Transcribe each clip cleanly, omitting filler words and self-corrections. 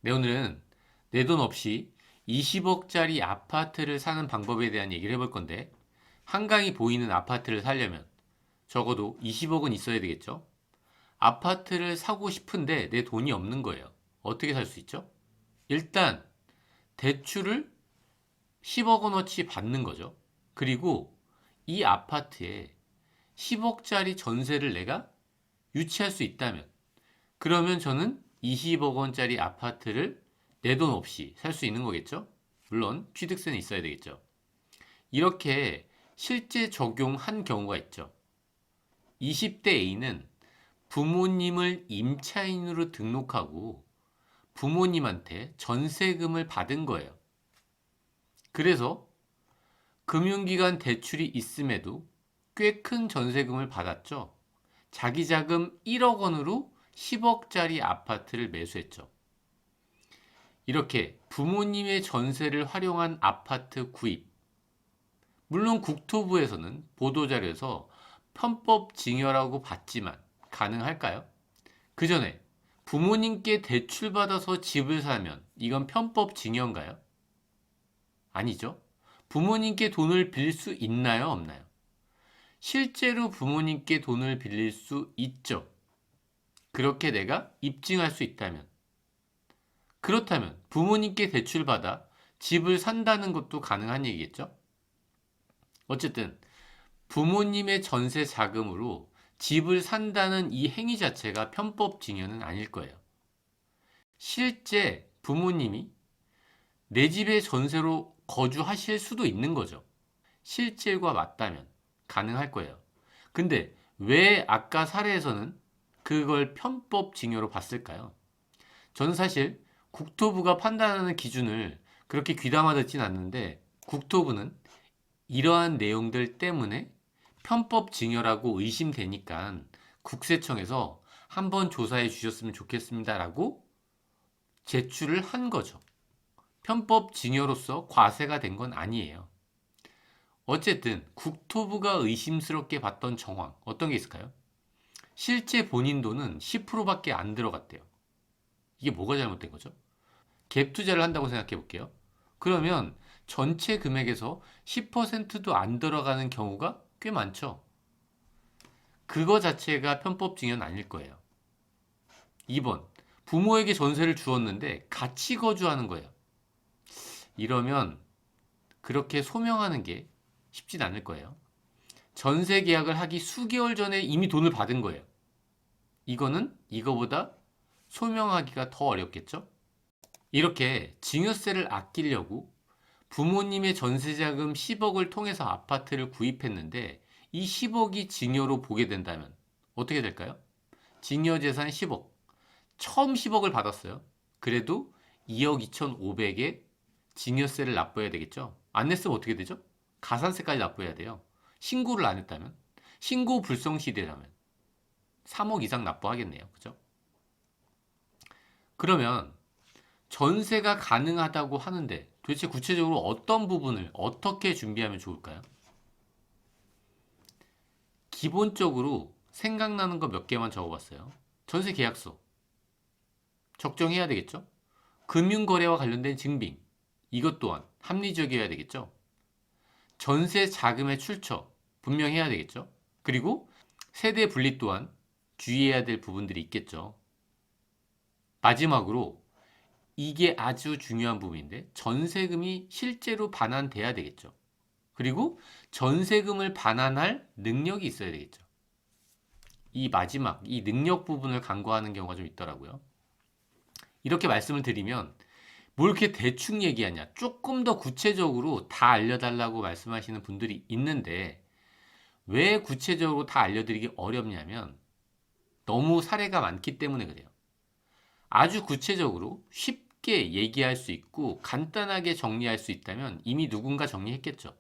네, 오늘은 내 돈 없이 20억짜리 아파트를 사는 방법에 대한 얘기를 해볼 건데, 한강이 보이는 아파트를 사려면 적어도 20억은 있어야 되겠죠? 아파트를 사고 싶은데 내 돈이 없는 거예요. 어떻게 살 수 있죠? 일단 대출을 10억 원어치 받는 거죠. 그리고 이 아파트에 10억짜리 전세를 내가 유치할 수 있다면, 그러면 저는 20억 원짜리 아파트를 내 돈 없이 살 수 있는 거겠죠? 물론 취득세는 있어야 되겠죠. 이렇게 실제 적용한 경우가 있죠. 20대 A는 부모님을 임차인으로 등록하고 부모님한테 전세금을 받은 거예요. 그래서 금융기관 대출이 있음에도 꽤 큰 전세금을 받았죠. 자기 자금 1억 원으로 10억짜리 아파트를 매수했죠. 이렇게 부모님의 전세를 활용한 아파트 구입. 물론 국토부에서는 보도자료에서 편법 징여라고 봤지만 가능할까요? 그 전에 부모님께 대출받아서 집을 사면 이건 편법 징여인가요? 아니죠. 부모님께 돈을 빌릴 수 있나요? 없나요? 실제로 부모님께 돈을 빌릴 수 있죠. 그렇게 내가 입증할 수 있다면. 그렇다면 부모님께 대출받아 집을 산다는 것도 가능한 얘기겠죠? 어쨌든 부모님의 전세 자금으로 집을 산다는 이 행위 자체가 편법 증여는 아닐 거예요. 실제 부모님이 내 집에 전세로 거주하실 수도 있는 거죠. 실질과 맞다면 가능할 거예요. 근데 왜 아까 사례에서는 그걸 편법 증여로 봤을까요? 저는 사실 국토부가 판단하는 기준을 그렇게 귀담아 듣진 않는데, 국토부는 이러한 내용들 때문에 편법 증여라고 의심되니까 국세청에서 한번 조사해 주셨으면 좋겠습니다라고 제출을 한 거죠. 편법 증여로서 과세가 된 건 아니에요. 어쨌든 국토부가 의심스럽게 봤던 정황 어떤 게 있을까요? 실제 본인 돈은 10%밖에 안 들어갔대요. 이게 뭐가 잘못된 거죠? 갭 투자를 한다고 생각해 볼게요. 그러면 전체 금액에서 10%도 안 들어가는 경우가 꽤 많죠. 그거 자체가 편법 증여는 아닐 거예요. 2번, 부모에게 전세를 주었는데 같이 거주하는 거예요. 이러면 그렇게 소명하는 게 쉽진 않을 거예요. 전세 계약을 하기 수개월 전에 이미 돈을 받은 거예요. 이거는 이거보다 소명하기가 더 어렵겠죠? 이렇게 증여세를 아끼려고 부모님의 전세자금 10억을 통해서 아파트를 구입했는데 이 10억이 증여로 보게 된다면 어떻게 될까요? 증여재산 10억. 처음 10억을 받았어요. 그래도 2억 2,500에 증여세를 납부해야 되겠죠? 안 냈으면 어떻게 되죠? 가산세까지 납부해야 돼요. 신고를 안 했다면? 신고 불성 시대라면 3억 이상 납부하겠네요. 그죠? 그러면 전세가 가능하다고 하는데 도대체 구체적으로 어떤 부분을 어떻게 준비하면 좋을까요? 기본적으로 생각나는 거 몇 개만 적어봤어요. 전세 계약서 적정해야 되겠죠? 금융거래와 관련된 증빙 이것 또한 합리적이어야 되겠죠? 전세 자금의 출처 분명해야 되겠죠? 그리고 세대 분리 또한 주의해야 될 부분들이 있겠죠. 마지막으로 이게 아주 중요한 부분인데 전세금이 실제로 반환돼야 되겠죠. 그리고 전세금을 반환할 능력이 있어야 되겠죠. 이 마지막, 이 능력 부분을 간과하는 경우가 좀 있더라고요. 이렇게 말씀을 드리면 뭘 이렇게 대충 얘기하냐, 조금 더 구체적으로 다 알려달라고 말씀하시는 분들이 있는데 왜 구체적으로 다 알려드리기 어렵냐면 너무 사례가 많기 때문에 그래요. 아주 구체적으로 쉽게 얘기할 수 있고 간단하게 정리할 수 있다면 이미 누군가 정리했겠죠.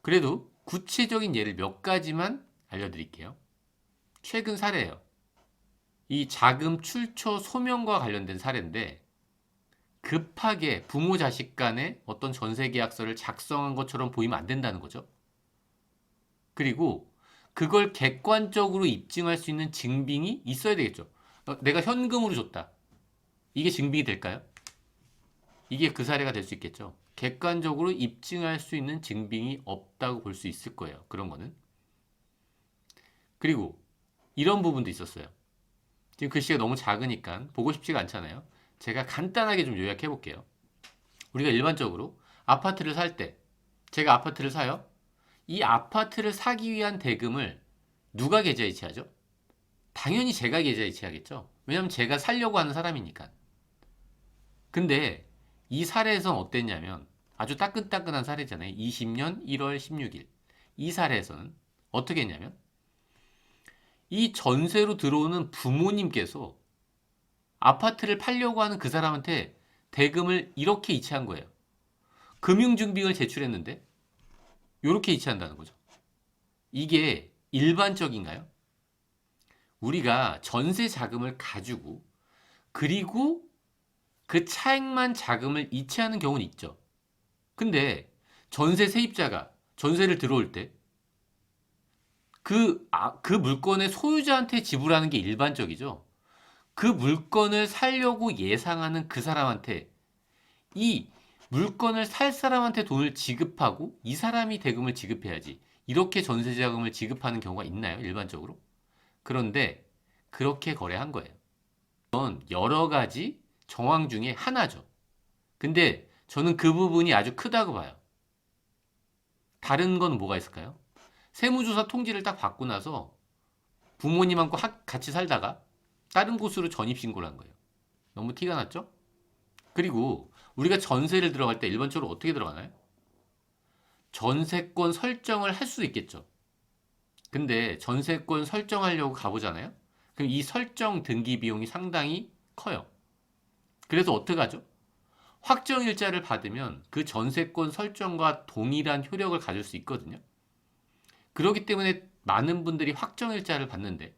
그래도 구체적인 예를 몇 가지만 알려드릴게요. 최근 사례예요. 이 자금 출처 소명과 관련된 사례인데 급하게 부모 자식 간에 어떤 전세 계약서를 작성한 것처럼 보이면 안 된다는 거죠. 그리고 그걸 객관적으로 입증할 수 있는 증빙이 있어야 되겠죠. 내가 현금으로 줬다. 이게 증빙이 될까요? 이게 그 사례가 될 수 있겠죠. 객관적으로 입증할 수 있는 증빙이 없다고 볼 수 있을 거예요. 그런 거는. 그리고 이런 부분도 있었어요. 지금 글씨가 너무 작으니까 보고 싶지가 않잖아요. 제가 간단하게 좀 요약해 볼게요. 우리가 일반적으로 아파트를 살 때, 제가 아파트를 사요. 이 아파트를 사기 위한 대금을 누가 계좌이체하죠? 당연히 제가 계좌이체하겠죠. 왜냐하면 제가 살려고 하는 사람이니까. 근데 이 사례에선 어땠냐면 아주 따끈따끈한 사례잖아요. 20년 1월 16일. 이 사례에서는 어떻게 했냐면 이 전세로 들어오는 부모님께서 아파트를 팔려고 하는 그 사람한테 대금을 이렇게 이체한 거예요. 금융증빙을 제출했는데 이렇게 이체한다는 거죠. 이게 일반적인가요? 우리가 전세 자금을 가지고 그리고 그 차액만 자금을 이체하는 경우는 있죠. 근데 전세 세입자가 전세를 들어올 때 그 물건의 소유자한테 지불하는 게 일반적이죠. 그 물건을 살려고 예상하는 그 사람한테 이 물건을 살 사람한테 돈을 지급하고 이 사람이 대금을 지급해야지. 이렇게 전세 자금을 지급하는 경우가 있나요? 일반적으로? 그런데 그렇게 거래한 거예요. 이건 여러 가지 정황 중에 하나죠. 근데 저는 그 부분이 아주 크다고 봐요. 다른 건 뭐가 있을까요? 세무조사 통지를 딱 받고 나서 부모님하고 같이 살다가 다른 곳으로 전입신고를 한 거예요. 너무 티가 났죠? 그리고 우리가 전세를 들어갈 때 일반적으로 어떻게 들어가나요? 전세권 설정을 할 수도 있겠죠. 근데 전세권 설정하려고 가보잖아요? 그럼 이 설정 등기 비용이 상당히 커요. 그래서 어떻게 하죠? 확정일자를 받으면 그 전세권 설정과 동일한 효력을 가질 수 있거든요. 그렇기 때문에 많은 분들이 확정일자를 받는데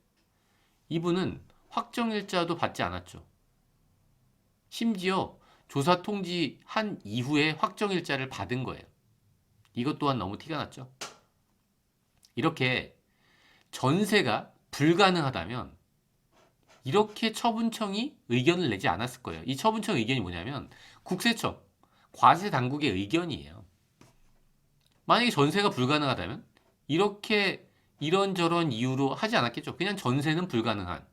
이분은 확정일자도 받지 않았죠. 심지어 조사 통지한 이후에 확정일자를 받은 거예요. 이것 또한 너무 티가 났죠. 이렇게 전세가 불가능하다면 이렇게 처분청이 의견을 내지 않았을 거예요. 이 처분청 의견이 뭐냐면 국세청, 과세 당국의 의견이에요. 만약에 전세가 불가능하다면 이렇게 이런저런 이유로 하지 않았겠죠. 그냥 전세는 불가능한,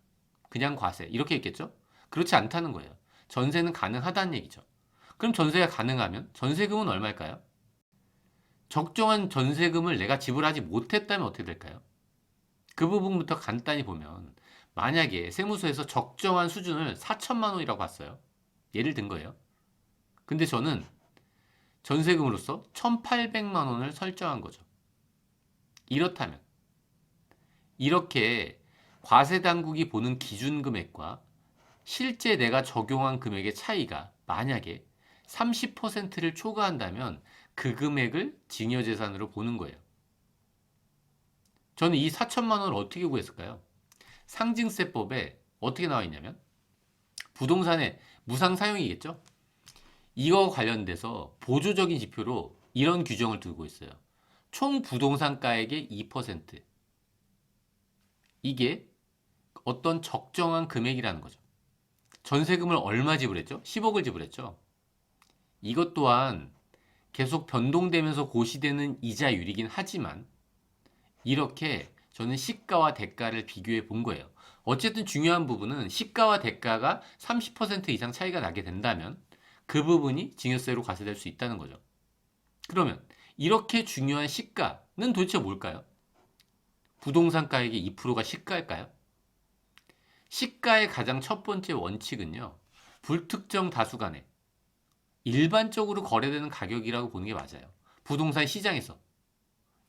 그냥 과세 이렇게 했겠죠. 그렇지 않다는 거예요. 전세는 가능하다는 얘기죠. 그럼 전세가 가능하면 전세금은 얼마일까요? 적정한 전세금을 내가 지불하지 못했다면 어떻게 될까요? 그 부분부터 간단히 보면 만약에 세무서에서 적정한 수준을 4천만 원이라고 봤어요. 예를 든 거예요. 근데 저는 전세금으로서 1,800만 원을 설정한 거죠. 이렇다면 이렇게 과세 당국이 보는 기준 금액과 실제 내가 적용한 금액의 차이가 만약에 30%를 초과한다면 그 금액을 증여재산으로 보는 거예요. 저는 이 4천만 원을 어떻게 구했을까요? 상징세법에 어떻게 나와 있냐면 부동산의 무상 사용이겠죠? 이거 관련돼서 보조적인 지표로 이런 규정을 두고 있어요. 총 부동산가액의 2%. 이게 어떤 적정한 금액이라는 거죠. 전세금을 얼마 지불했죠? 10억을 지불했죠. 이것 또한 계속 변동되면서 고시되는 이자율이긴 하지만 이렇게 저는 시가와 대가를 비교해 본 거예요. 어쨌든 중요한 부분은 시가와 대가가 30% 이상 차이가 나게 된다면 그 부분이 증여세로 과세될 수 있다는 거죠. 그러면 이렇게 중요한 시가는 도대체 뭘까요? 부동산 가액의 2%가 시가일까요? 시가의 가장 첫 번째 원칙은요. 불특정 다수 간에 일반적으로 거래되는 가격이라고 보는 게 맞아요. 부동산 시장에서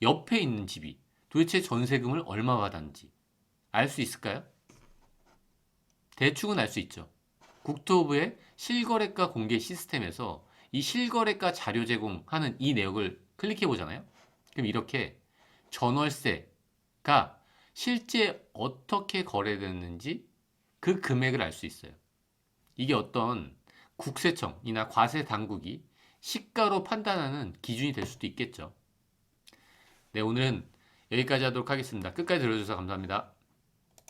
옆에 있는 집이 도대체 전세금을 얼마 받았는지 알 수 있을까요? 대충은 알 수 있죠. 국토부의 실거래가 공개 시스템에서 이 실거래가 자료 제공하는 이 내역을 클릭해 보잖아요. 그럼 이렇게 전월세가 실제 어떻게 거래됐는지 그 금액을 알 수 있어요. 이게 어떤 국세청이나 과세 당국이 시가로 판단하는 기준이 될 수도 있겠죠. 네, 오늘은 여기까지 하도록 하겠습니다. 끝까지 들어주셔서 감사합니다.